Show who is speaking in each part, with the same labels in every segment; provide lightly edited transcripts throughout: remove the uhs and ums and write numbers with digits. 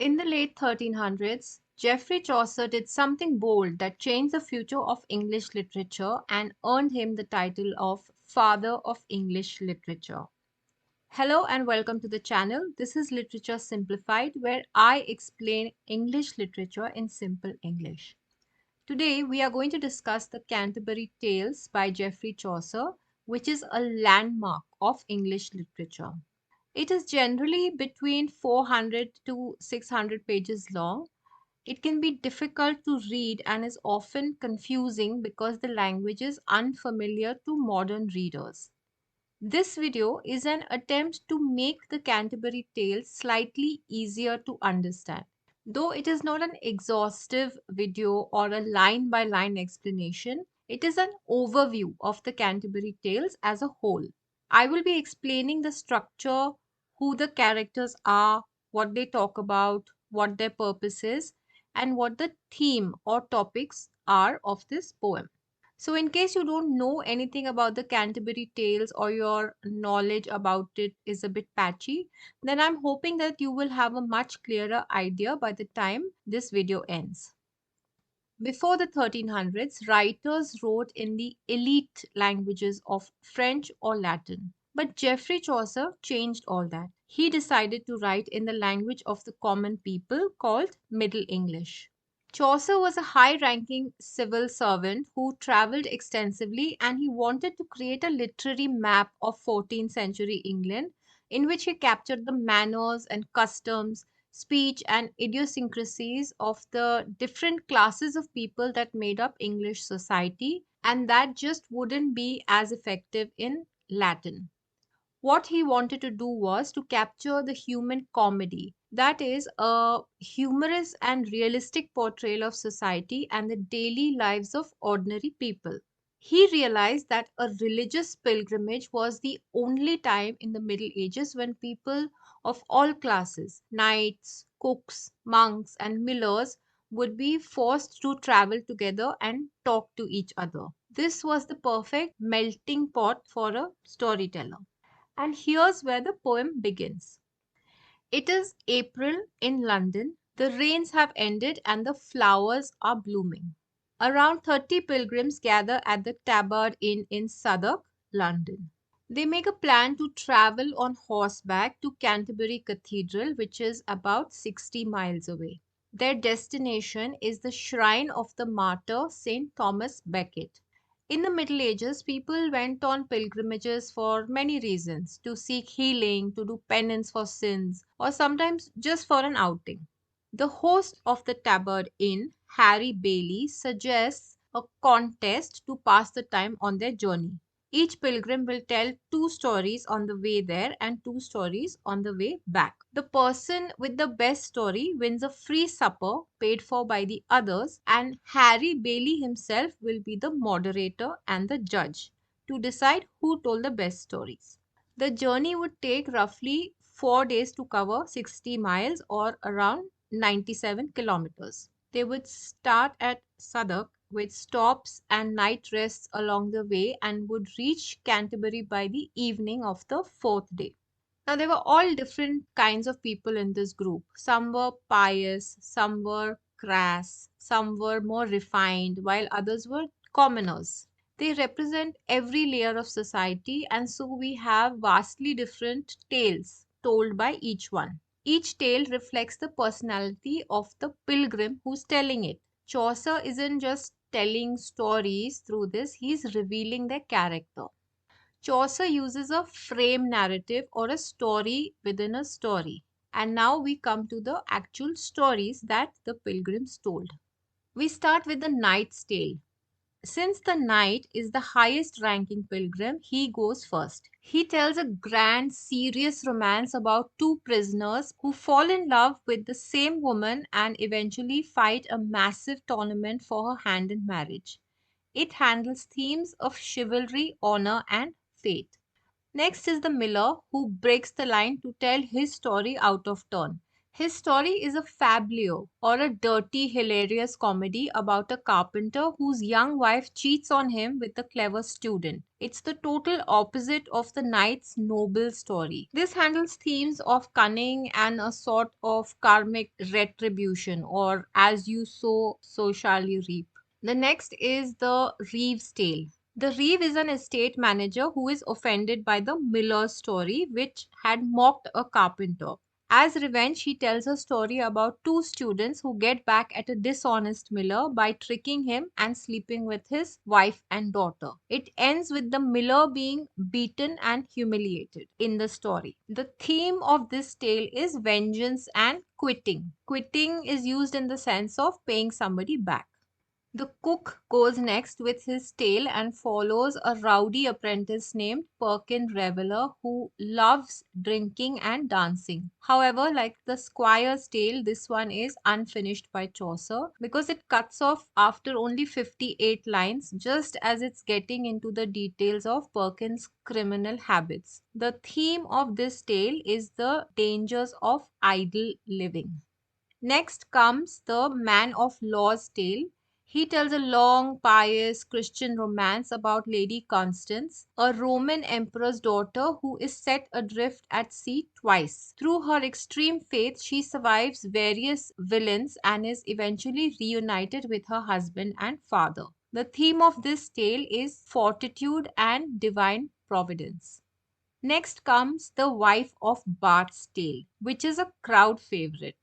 Speaker 1: In the late 1300s, Geoffrey Chaucer did something bold that changed the future of English literature and earned him the title of Father of English Literature. Hello and welcome to the channel. This is Literature Simplified, where I explain English literature in simple English. Today, we are going to discuss the Canterbury Tales by Geoffrey Chaucer, which is a landmark of English literature. It is generally between 400 to 600 pages long. It can be difficult to read and is often confusing because the language is unfamiliar to modern readers. This video is an attempt to make the Canterbury Tales slightly easier to understand. Though it is not an exhaustive video or a line by line explanation, it is an overview of the Canterbury Tales as a whole. I will be explaining the structure, who the characters are, what they talk about, what their purpose is, and what the theme or topics are of this poem. So, in case you don't know anything about the Canterbury Tales or your knowledge about it is a bit patchy, then I'm hoping that you will have a much clearer idea by the time this video ends. Before the 1300s, writers wrote in the elite languages of French or Latin. But Geoffrey Chaucer changed all that. He decided to write in the language of the common people called Middle English. Chaucer was a high ranking civil servant who traveled extensively and he wanted to create a literary map of 14th century England in which he captured the manners and customs, speech, and idiosyncrasies of the different classes of people that made up English society, and that just wouldn't be as effective in Latin. What he wanted to do was to capture the human comedy, that is, a humorous and realistic portrayal of society and the daily lives of ordinary people. He realized that a religious pilgrimage was the only time in the Middle Ages when people of all classes, knights, cooks, monks, and millers, would be forced to travel together and talk to each other. This was the perfect melting pot for a storyteller. And here's where the poem begins. It is April in London. The rains have ended and the flowers are blooming. Around 30 pilgrims gather at the Tabard Inn in Southwark, London. They make a plan to travel on horseback to Canterbury Cathedral, which is about 60 miles away. Their destination is the shrine of the martyr St. Thomas Becket. In the Middle Ages, people went on pilgrimages for many reasons, to seek healing, to do penance for sins, or sometimes just for an outing. The host of the Tabard Inn, Harry Bailey, suggests a contest to pass the time on their journey. Each pilgrim will tell two stories on the way there and two stories on the way back. The person with the best story wins a free supper paid for by the others, and Harry Bailey himself will be the moderator and the judge to decide who told the best stories. The journey would take roughly 4 days to cover 60 miles or around 97 kilometers. They would start at Southwark with stops and night rests along the way and would reach Canterbury by the evening of the fourth day. Now, there were all different kinds of people in this group. Some were pious, some were crass, some were more refined, while others were commoners. They represent every layer of society, and so we have vastly different tales told by each one. Each tale reflects the personality of the pilgrim who's telling it. Chaucer isn't just telling stories through this, he's revealing their character. Chaucer uses a frame narrative or a story within a story. And now we come to the actual stories that the pilgrims told. We start with the knight's tale. Since the knight is the highest ranking pilgrim, he goes first. He tells a grand, serious romance about two prisoners who fall in love with the same woman and eventually fight a massive tournament for her hand in marriage. It handles themes of chivalry, honor, and fate. Next is the miller who breaks the line to tell his story out of turn. His story is a fablio, or a dirty, hilarious comedy about a carpenter whose young wife cheats on him with a clever student. It's the total opposite of the knight's noble story. This handles themes of cunning and a sort of karmic retribution, or as you sow, so shall you reap. The next is the Reeve's Tale. The Reeve is an estate manager who is offended by the miller's story, which had mocked a carpenter. As revenge, he tells a story about two students who get back at a dishonest miller by tricking him and sleeping with his wife and daughter. It ends with the miller being beaten and humiliated in the story. The theme of this tale is vengeance and quitting. Quitting is used in the sense of paying somebody back. The cook goes next with his tale and follows a rowdy apprentice named Perkin Reveller who loves drinking and dancing. However, like the squire's tale, this one is unfinished by Chaucer because it cuts off after only 58 lines, just as it's getting into the details of Perkin's criminal habits. The theme of this tale is the dangers of idle living. Next comes the Man of Law's Tale. He tells a long, pious Christian romance about Lady Constance, a Roman emperor's daughter who is set adrift at sea twice. Through her extreme faith, she survives various villains and is eventually reunited with her husband and father. The theme of this tale is fortitude and divine providence. Next comes The Wife of Bath's Tale, which is a crowd favorite.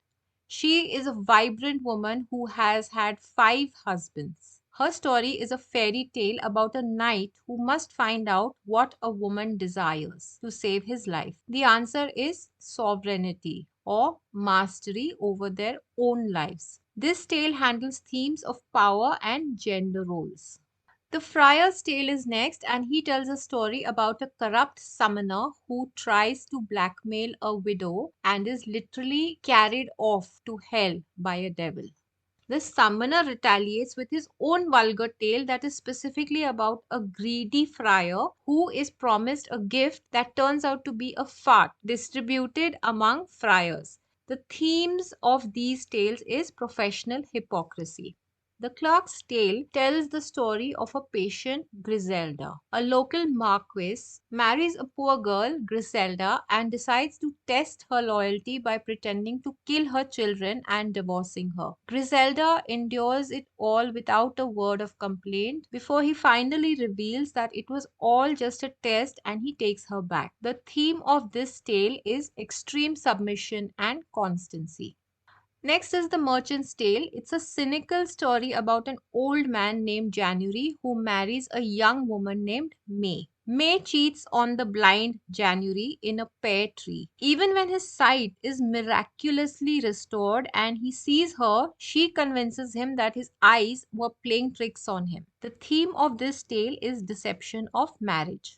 Speaker 1: She is a vibrant woman who has had five husbands. Her story is a fairy tale about a knight who must find out what a woman desires to save his life. The answer is sovereignty or mastery over their own lives. This tale handles themes of power and gender roles. The Friar's Tale is next, and he tells a story about a corrupt summoner who tries to blackmail a widow and is literally carried off to hell by a devil. The summoner retaliates with his own vulgar tale that is specifically about a greedy friar who is promised a gift that turns out to be a fart distributed among friars. The themes of these tales is professional hypocrisy. The Clerk's Tale tells the story of a patient Griselda. A local marquis marries a poor girl, Griselda, and decides to test her loyalty by pretending to kill her children and divorcing her. Griselda endures it all without a word of complaint before he finally reveals that it was all just a test and he takes her back. The theme of this tale is extreme submission and constancy. Next is The Merchant's Tale. It's a cynical story about an old man named January who marries a young woman named May. May cheats on the blind January in a pear tree. Even when his sight is miraculously restored and he sees her, she convinces him that his eyes were playing tricks on him. The theme of this tale is deception of marriage.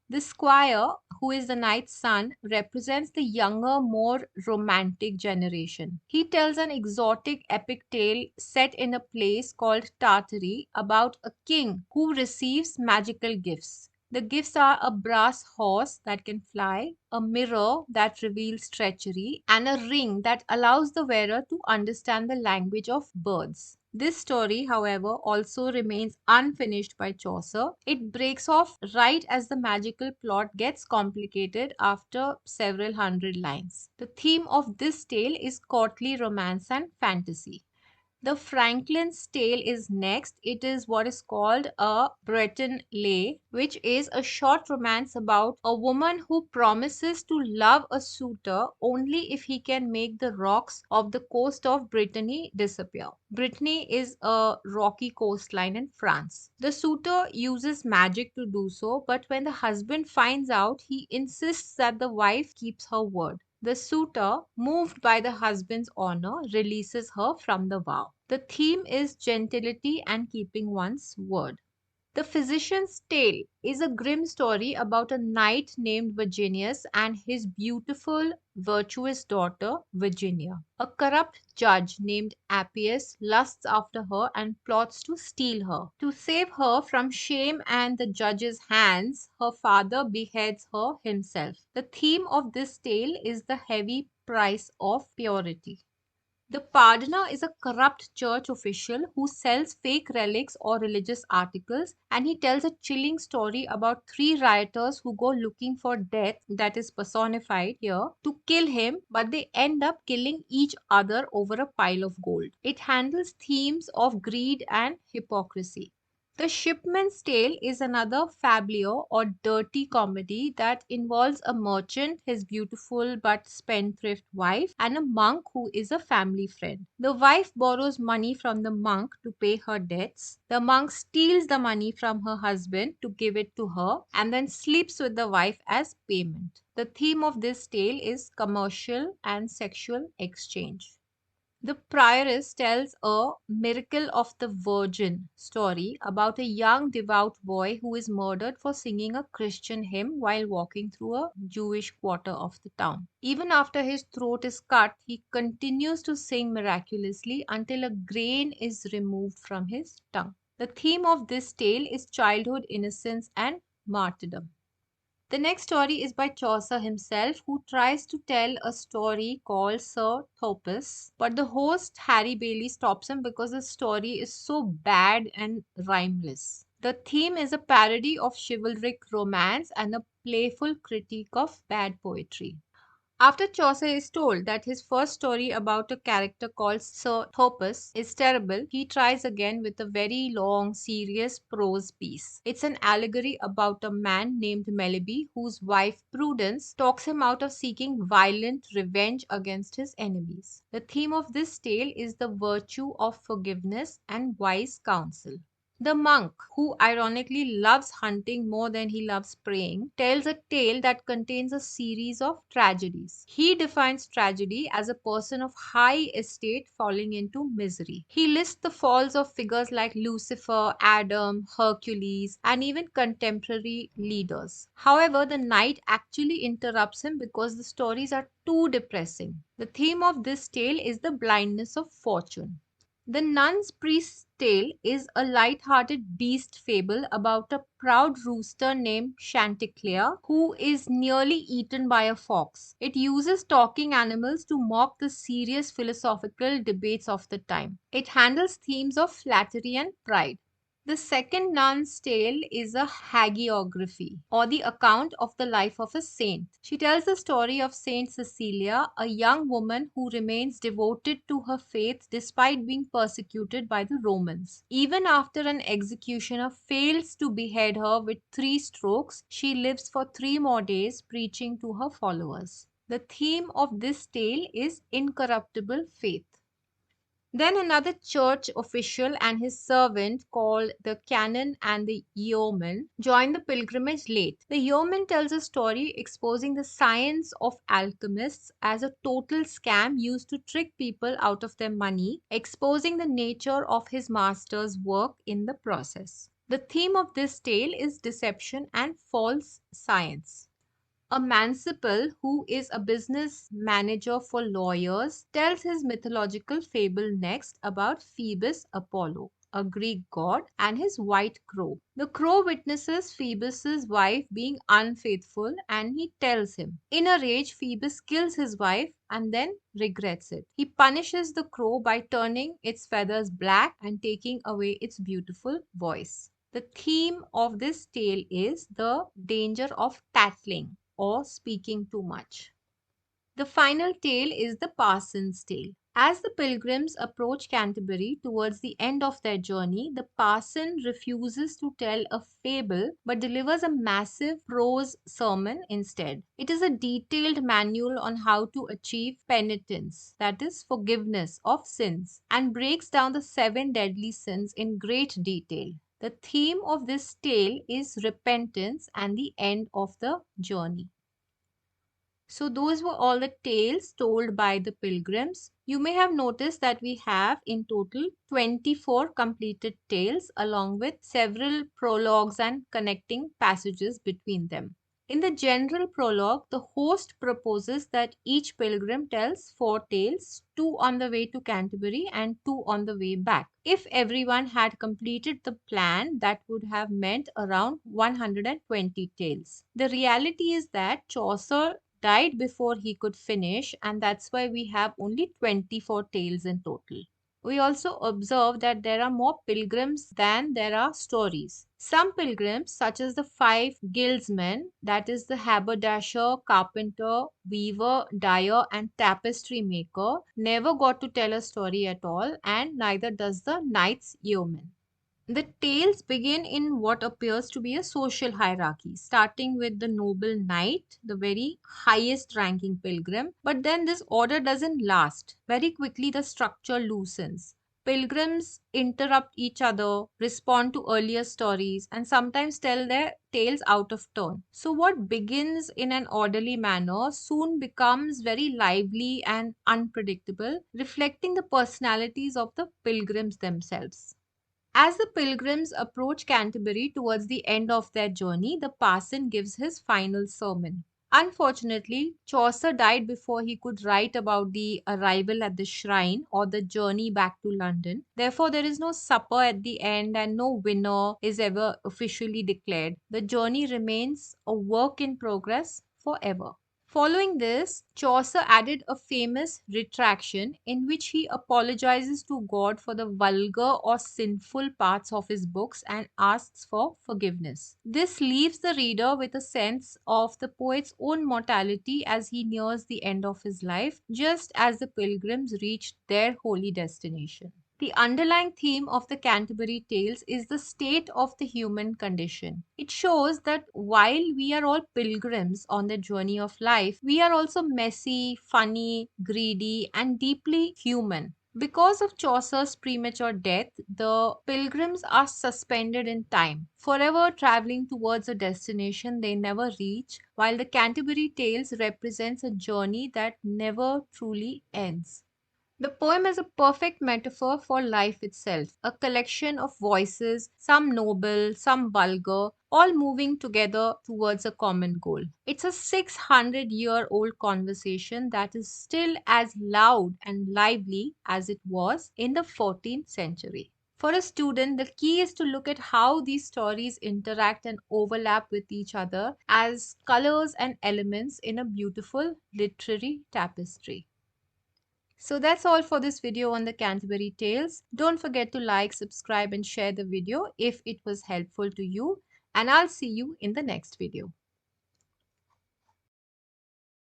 Speaker 1: The squire, who is the knight's son, represents the younger, more romantic generation. He tells an exotic epic tale set in a place called Tartary about a king who receives magical gifts. The gifts are a brass horse that can fly, a mirror that reveals treachery, and a ring that allows the wearer to understand the language of birds. This story, however, also remains unfinished by Chaucer. It breaks off right as the magical plot gets complicated after several hundred lines. The theme of this tale is courtly romance and fantasy. The Franklin's Tale is next. It is what is called a Breton lay, which is a short romance about a woman who promises to love a suitor only if he can make the rocks of the coast of Brittany disappear. Brittany is a rocky coastline in France. The suitor uses magic to do so, but when the husband finds out, he insists that the wife keeps her word. The suitor, moved by the husband's honor, releases her from the vow. The theme is gentility and keeping one's word. The Physician's Tale is a grim story about a knight named Virginius and his beautiful, virtuous daughter, Virginia. A corrupt judge named Appius lusts after her and plots to steal her. To save her from shame and the judge's hands, her father beheads her himself. The theme of this tale is the heavy price of purity. The pardoner is a corrupt church official who sells fake relics or religious articles, and he tells a chilling story about three rioters who go looking for death, that is personified here, to kill him, but they end up killing each other over a pile of gold. It handles themes of greed and hypocrisy. The Shipman's Tale is another fabliau or dirty comedy that involves a merchant, his beautiful but spendthrift wife, and a monk who is a family friend. The wife borrows money from the monk to pay her debts. The monk steals the money from her husband to give it to her and then sleeps with the wife as payment. The theme of this tale is commercial and sexual exchange. The prioress tells a miracle of the Virgin story about a young devout boy who is murdered for singing a Christian hymn while walking through a Jewish quarter of the town. Even after his throat is cut, he continues to sing miraculously until a grain is removed from his tongue. The theme of this tale is childhood innocence and martyrdom. The next story is by Chaucer himself, who tries to tell a story called Sir Thopas, but the host Harry Bailey stops him because the story is so bad and rhymeless. The theme is a parody of chivalric romance and a playful critique of bad poetry. After Chaucer is told that his first story about a character called Sir Thopas is terrible, he tries again with a very long, serious prose piece. It's an allegory about a man named Melibea whose wife Prudence talks him out of seeking violent revenge against his enemies. The theme of this tale is the virtue of forgiveness and wise counsel. The monk, who ironically loves hunting more than he loves praying, tells a tale that contains a series of tragedies. He defines tragedy as a person of high estate falling into misery. He lists the falls of figures like Lucifer, Adam, Hercules, and even contemporary leaders. However, the knight actually interrupts him because the stories are too depressing. The theme of this tale is the blindness of fortune. The Nun's Priest's Tale is a light-hearted beast fable about a proud rooster named Chanticleer who is nearly eaten by a fox. It uses talking animals to mock the serious philosophical debates of the time. It handles themes of flattery and pride. The second nun's tale is a hagiography, or the account of the life of a saint. She tells the story of Saint Cecilia, a young woman who remains devoted to her faith despite being persecuted by the Romans. Even after an executioner fails to behead her with 3 strokes, she lives for 3 more days preaching to her followers. The theme of this tale is incorruptible faith. Then another church official and his servant, called the canon and the yeoman, join the pilgrimage late. The yeoman tells a story exposing the science of alchemists as a total scam used to trick people out of their money, exposing the nature of his master's work in the process. The theme of this tale is deception and false science. A Manciple, who is a business manager for lawyers, tells his mythological fable next about Phoebus Apollo, a Greek god, and his white crow. The crow witnesses Phoebus's wife being unfaithful and he tells him. In a rage, Phoebus kills his wife and then regrets it. He punishes the crow by turning its feathers black and taking away its beautiful voice. The theme of this tale is the danger of tattling or speaking too much. The final tale is the parson's tale. As the pilgrims approach Canterbury towards the end of their journey, the parson refuses to tell a fable but delivers a massive prose sermon instead. It is a detailed manual on how to achieve penitence, that is, forgiveness of sins, and breaks down the 7 deadly sins in great detail. The theme of this tale is repentance and the end of the journey. So, those were all the tales told by the pilgrims. You may have noticed that we have in total 24 completed tales, along with several prologues and connecting passages between them. In the general prologue, the host proposes that each pilgrim tells 4 tales, 2 on the way to Canterbury and 2 on the way back. If everyone had completed the plan, that would have meant around 120 tales. The reality is that Chaucer died before he could finish, and that's why we have only 24 tales in total. We also observe that there are more pilgrims than there are stories. Some pilgrims, such as the five guildsmen, that is, the haberdasher, carpenter, weaver, dyer, and tapestry maker, never got to tell a story at all, and neither does the knight's yeoman. The tales begin in what appears to be a social hierarchy, starting with the noble knight, the very highest ranking pilgrim. But then this order doesn't last. Very quickly, the structure loosens. Pilgrims interrupt each other, respond to earlier stories, and sometimes tell their tales out of turn. So, what begins in an orderly manner soon becomes very lively and unpredictable, reflecting the personalities of the pilgrims themselves. As the pilgrims approach Canterbury towards the end of their journey, the parson gives his final sermon. Unfortunately, Chaucer died before he could write about the arrival at the shrine or the journey back to London. Therefore, there is no supper at the end and no winner is ever officially declared. The journey remains a work in progress forever. Following this, Chaucer added a famous retraction in which he apologizes to God for the vulgar or sinful parts of his books and asks for forgiveness. This leaves the reader with a sense of the poet's own mortality as he nears the end of his life, just as the pilgrims reached their holy destination. The underlying theme of the Canterbury Tales is the state of the human condition. It shows that while we are all pilgrims on the journey of life, we are also messy, funny, greedy, and deeply human. Because of Chaucer's premature death, the pilgrims are suspended in time, forever traveling towards a destination they never reach, while the Canterbury Tales represents a journey that never truly ends. The poem is a perfect metaphor for life itself, a collection of voices, some noble, some vulgar, all moving together towards a common goal. It's a 600-year-old conversation that is still as loud and lively as it was in the 14th century. For a student, the key is to look at how these stories interact and overlap with each other as colors and elements in a beautiful literary tapestry. So that's all for this video on the Canterbury Tales. Don't forget to like, subscribe and share the video if it was helpful to you. And I'll see you in the next video.